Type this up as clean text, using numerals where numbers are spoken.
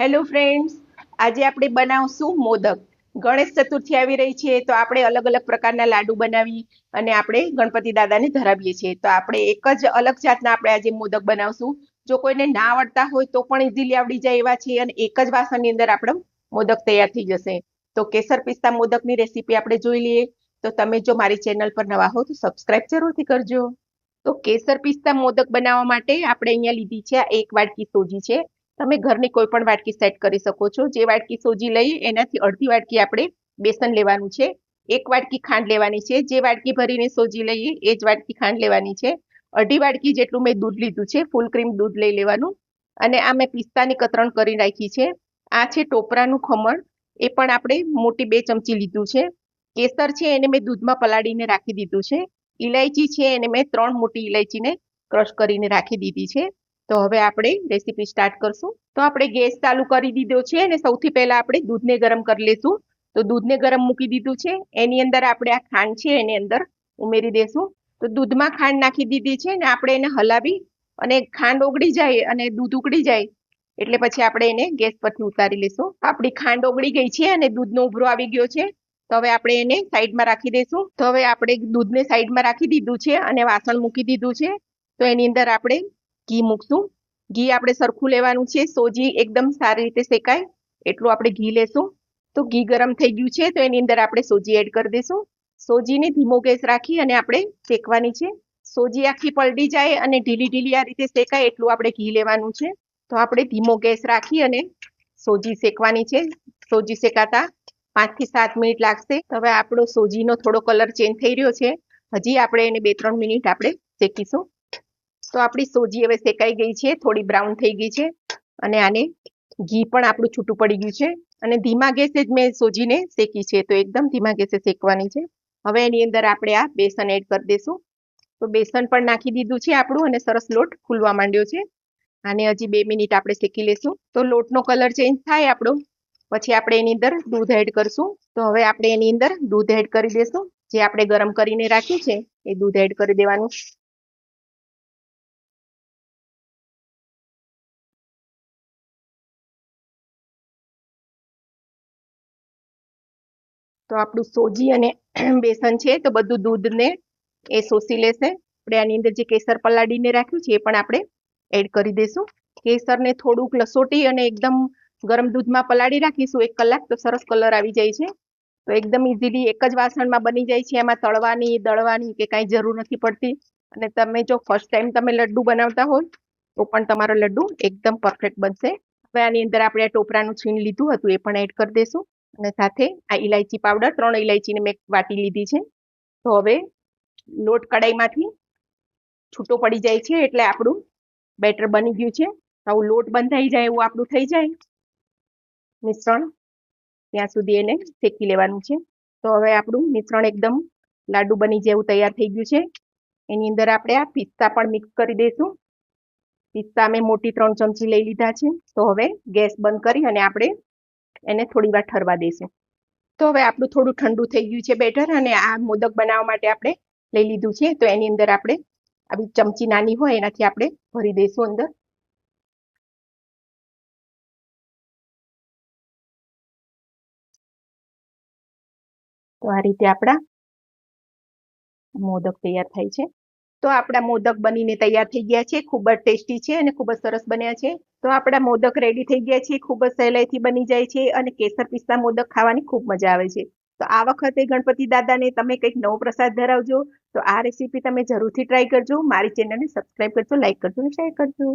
Hello friends, આજે આપણે બનાવશું મોદક. ગણેશ ચતુર્થી આવી રહી છે તો આપણે અલગ અલગ પ્રકારના લાડુ બનાવી અને આપણે ગણપતિ દાદાને ધરાવીએ છીએ. તો આપણે એક જ અલગ જાતના આપણે આજે મોદક બનાવશું. જો કોઈને ના આવડતા હોય તો પણ ઇઝીલી આવડી જાય એવા છે અને એક જ વાસણની અંદર આપણો મોદક તૈયાર થઈ જશે. તો કેસર પિસ્તા મોદકની રેસીપી આપણે જોઈ લઈએ. તો તમે જો મારી ચેનલ પર નવા હો તો સબસ્ક્રાઇબ જરૂરથી કરજો. તો કેસર પિસ્તા મોદક બનાવવા માટે આપણે અહીંયા લીધી છે આ 1 વાટકી સોજી છે. તમે ઘરની કોઈ પણ વાટકી સેટ કરી શકો છો. જે વાટકી સોજી લઈ એનાથી અડધી વાટકી આપણે બેસન લેવાનું છે. 1 વાટકી ખાંડ લેવાની છે. જે વાટકી ભરીને સોજી લઈએ એ જ વાટકી ખાંડ લેવાની છે. અડધી વાટકી જેટલું મેં દૂધ લીધું છે. ફૂલ ક્રીમ દૂધ લઈ લેવાનું. અને આ મેં પિસ્તાની કતરણ કરી નાખી છે. આ છે ટોપરાનું ખમણ, એ પણ આપણે મોટી 2 ચમચી લીધું છે. કેસર છે એને મેં દૂધમાં પલાળીને રાખી દીધું છે. ઇલાયચી છે એને મેં 3 મોટી ઇલાયચીને ક્રશ કરીને રાખી દીધી છે. તો હવે આપણે રેસીપી સ્ટાર્ટ કરશું. તો આપણે ગેસ ચાલુ કરી દીધો છે અને સૌથી પહેલા આપણે દૂધને ગરમ કરી લેશું. તો દૂધને ગરમ મૂકી દીધું છે. એની અંદર આપણે આ ખાંડ છે એની અંદર ઉમેરી દેશું. તો દૂધમાં ખાંડ નાખી દીધી છે ને આપણે એને હલાવી અને ખાંડ ઓગળી જાય અને દૂધ ઉકળી જાય એટલે પછી આપણે એને ગેસ પરથી ઉતારી લેશું. આપણી ખાંડ ઓગળી ગઈ છે અને દૂધનો ઉભરો આવી ગયો છે. તો હવે આપણે એને સાઈડમાં રાખી દઈશું. તો હવે આપણે દૂધને સાઈડમાં રાખી દીધું છે અને વાસણ મૂકી દીધું છે. તો એની અંદર આપણે ઘી મૂકશું. ઘી આપણે સરખું લેવાનું છે. સોજી એકદમ સારી રીતે શેકાય એટલું આપણે ઘી લેશું. તો ઘી ગરમ થઈ ગયું છે તો એની અંદર આપણે સોજી એડ કરી દઈશું. સોજીને ધીમો ગેસ રાખી અને આપણે શેકવાની છે. સોજી આખી પલળી જાય અને ઢીલી ઢીલી આ રીતે શેકાય એટલું આપણે ઘી લેવાનું છે. તો આપણે ધીમો ગેસ રાખી અને સોજી શેકવાની છે. સોજી શેકાતા 5 થી 7 મિનિટ લાગશે. હવે આપણો સોજીનો થોડો કલર ચેન્જ થઈ રહ્યો છે. હજી આપણે એને 2-3 મિનિટ આપણે શેકીશું. તો આપણી સોજી હવે શેકાઈ ગઈ છે, થોડી બ્રાઉન થઈ ગઈ છે અને આને ઘી પણ આપણું છૂટું પડી ગયું છે અને ધીમા ગેસે જ મેં સોજીને શેકી છે. તો એકદમ ધીમા ગેસે શેકવાની છે. હવે એની અંદર આપણે આ બેસન એડ કરી દઈશું. તો બેસન પણ નાખી દીધું છે આપણું અને સરસ લોટ ફૂલવા માંડ્યો છે. આને હજી 2 મિનિટ આપણે શેકી લેશું. તો લોટનો કલર ચેન્જ થાય આપણો પછી આપણે એની અંદર દૂધ એડ કરશું. તો હવે આપણે એની અંદર દૂધ એડ કરી દઈશું. જે આપણે ગરમ કરીને રાખ્યું છે એ દૂધ એડ કરી દેવાનું. તો આપણું સોજી અને બેસન છે તો બધું દૂધને એ શોષી લેશે. આપણે આની અંદર જે કેસર પલાળીને રાખ્યું છે એ પણ આપણે એડ કરી દઈશું. કેસરને થોડુંક લસોટી અને એકદમ ગરમ દૂધમાં પલાળી રાખીશું 1 કલાક તો સરસ કલર આવી જાય છે. તો એકદમ ઇઝીલી એક જ વાસણમાં બની જાય છે. એમાં તળવાની દળવાની કે કાંઈ જરૂર નથી પડતી. અને તમે જો ફર્સ્ટ ટાઈમ તમે લડ્ડુ બનાવતા હોય તો પણ તમારો લડ્ડુ એકદમ પરફેક્ટ બનશે. હવે આની અંદર આપણે આ ટોપરાનું છીણ લીધું હતું એ પણ એડ કરી દઈશું અને સાથે આ ઇલાયચી પાવડર 3 ઇલાયચીને મેં વાટી લીધી છે. તો હવે લોટ કડાઈમાંથી છૂટો પડી જાય છે એટલે આપણું બેટર બની ગયું છે. આવું લોટ બંધાઈ જાય એવું આપણું થઈ જાય મિશ્રણ ત્યાં સુધી એને શેકી લેવાનું છે. તો હવે આપણું મિશ્રણ એકદમ લાડુ બની જેવું તૈયાર થઈ ગયું છે. એની અંદર આપણે આ પિસ્તા પણ મિક્સ કરી દઈશું. પિસ્તા મેં મોટી 3 ચમચી લઈ લીધા છે. તો હવે ગેસ બંધ કરી અને આપણે એને થોડી વાર ઠરવા દઈશું. તો હવે આપણું થોડું ઠંડુ થઈ ગયું છે બેટર અને આ મોદક બનાવવા માટે આપણે લઈ લીધું છે. તો એની અંદર આપણે આવી ચમચી નાની હોય એનાથી આપણે ભરી દઈશું અંદર. તો આ રીતે આપણા મોદક તૈયાર થાય છે. તો આપણા મોદક બનીને તૈયાર થઈ ગયા છે. ખૂબ જ ટેસ્ટી છે અને ખૂબ જ સરસ બન્યા છે. તો આપણા મોદક રેડી થઈ ગયા છે. ખૂબ જ સહેલાઈથી બની જાય છે અને કેસર પિસ્તા મોદક ખાવાની ખૂબ મજા આવે છે. તો આ વખતે ગણપતિ દાદાને તમે કંઈક નવો પ્રસાદ ધરાવજો. તો આ રેસીપી તમે જરૂરથી ટ્રાય કરજો. મારી ચેનલને સબસ્ક્રાઇબ કરજો, લાઈક કરજો અને શેર કરજો.